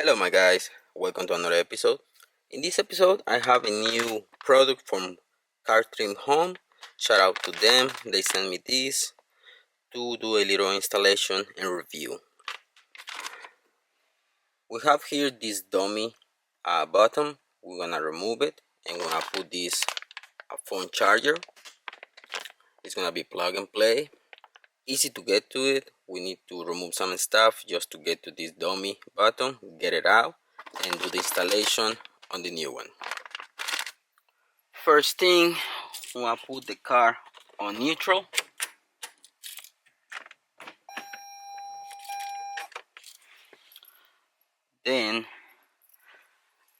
Hello my guys, welcome to another episode. In this episode I have a new product from Car Trim Home. Shout out to them, they sent me this to do a little installation and review. We have here this dummy button. We're gonna remove it and we're gonna put this phone charger. It's gonna be plug and play, easy to get to it. We need to remove some stuff just to get to this dummy button, get it out and do the installation on the new one. First thing, we want to put the car on neutral. Then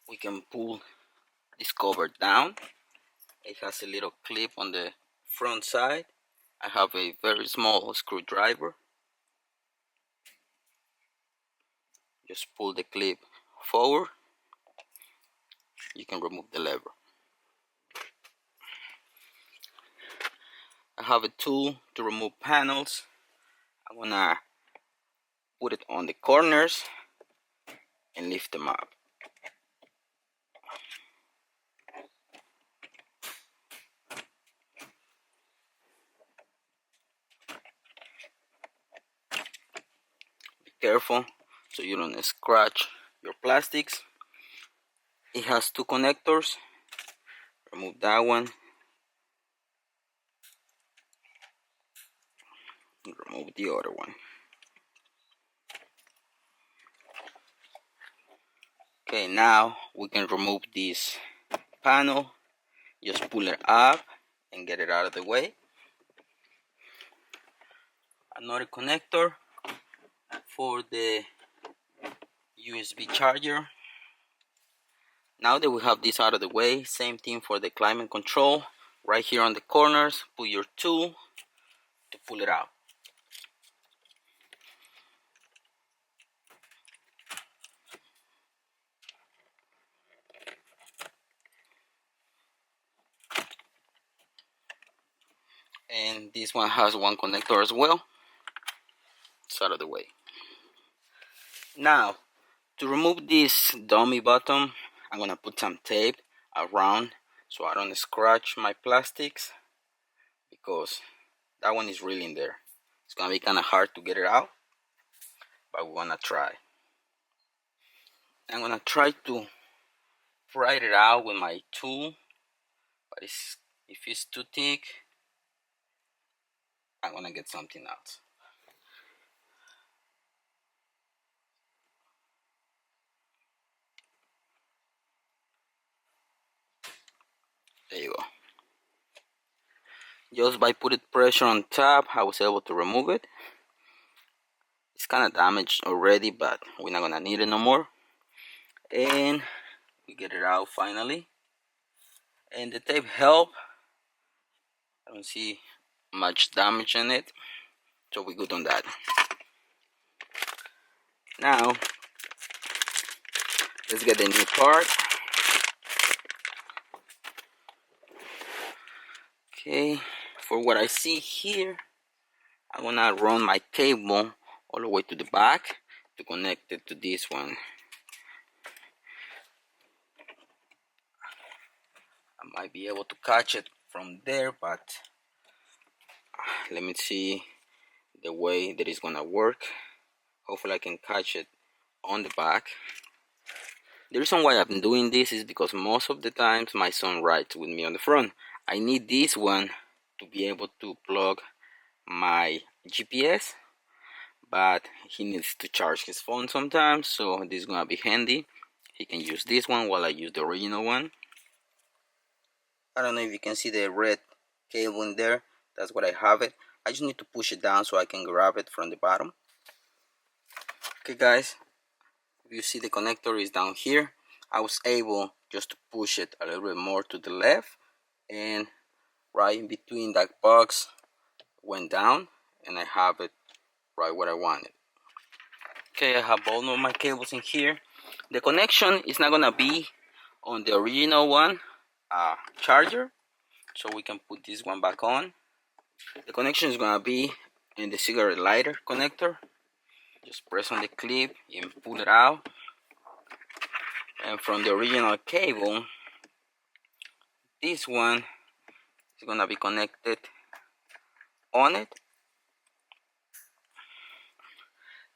we can pull this cover down. It has a little clip on the front side. I have a very small screwdriver. Just pull the clip forward. You can remove the lever. I have a tool to remove panels. I'm gonna put it on the corners and lift them up. Be careful so you don't scratch your plastics. It has two connectors. Remove that one. Remove the other one. Okay, now we can remove this panel. Just pull it up and get it out of the way. Another connector for the USB charger. Now that we have this out of the way, same thing for the climate control. Right here on the corners, put your tool to pull it out. And this one has one connector as well. It's out of the way. Now, to remove this dummy bottom, I'm gonna put some tape around so I don't scratch my plastics, because that one is really in there. It's gonna be kind of hard to get it out, but we're gonna try. I'm gonna try to pry it out with my tool, but if it's too thick, I'm gonna get something else. There you go. Just by putting pressure on top, I was able to remove it. It's kind of damaged already, but we're not gonna need it no more. And we get it out finally. And the tape helped. I don't see much damage in it, so we're good on that. Now, let's get the new part. Okay, for what I see here, I'm gonna run my cable all the way to the back to connect it to this one. I might be able to catch it from there, but let me see the way that it's gonna work. Hopefully I can catch it on the back. The reason why I'm doing this is because most of the times my son rides with me on the front. I need this one to be able to plug my GPS, but he needs to charge his phone sometimes, so this is gonna be handy. He can use this one while I use the original one. I don't know if you can see the red cable in there. That's what I have it. I just need to push it down so I can grab it from the bottom. Okay guys, if you see the connector is down here, I was able just to push it a little bit more to the left, and right in between that box went down, and I have it right where I want it. Okay, I have all of my cables in here. The connection is not gonna be on the original one charger, so we can put this one back on. The connection is gonna be in the cigarette lighter connector. Just press on the clip and pull it out. And from the original cable, this one is gonna be connected on it,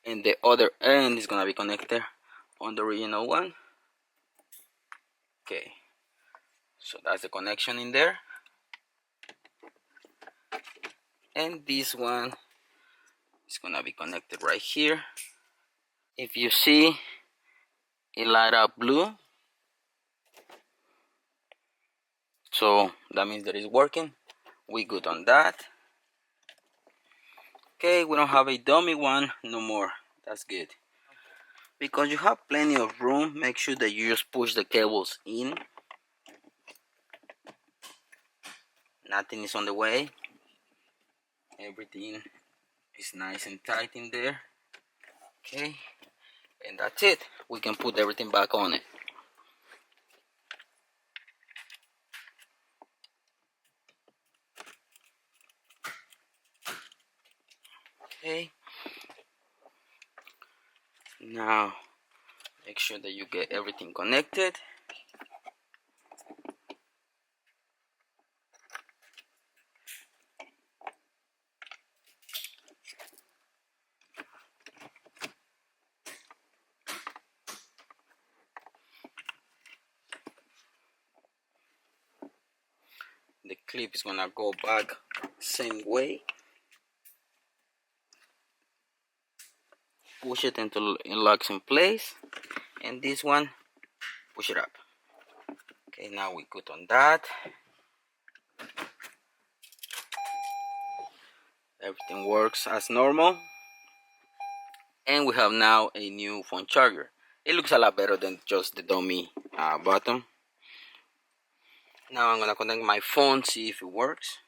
and the other end is gonna be connected on the original one. Okay, so that's the connection in there. And this one is gonna be connected right here. If you see it light up blue, so that means that it's working. We good on that. Okay, we don't have a dummy one no more. That's good. Because you have plenty of room, make sure that you just push the cables in. Nothing is on the way. Everything is nice and tight in there. Okay, and that's it. We can put everything back on it. Okay, now make sure that you get everything connected. The clip is gonna go back same way. Push it until it locks in place, and this one, push it up. Okay, now we good on that. Everything works as normal, and we have now a new phone charger. It looks a lot better than just the dummy button. Now I'm gonna connect my phone, see if it works.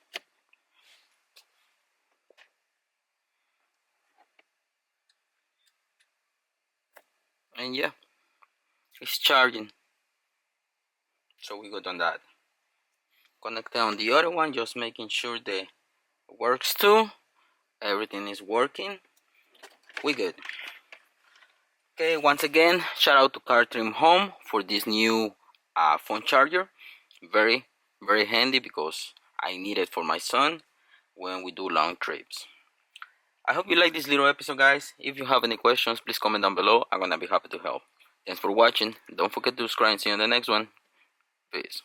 And yeah, it's charging, so we good on that. Connected on the other one, just making sure that it works too. Everything is working. We good. Okay, once again, shout out to Car Trim Home for this new phone charger. Very handy because I need it for my son when we do long trips. I hope you like this little episode, guys. If you have any questions, please comment down below. I'm gonna be happy to help. Thanks for watching. Don't forget to subscribe and see you in the next one. Peace.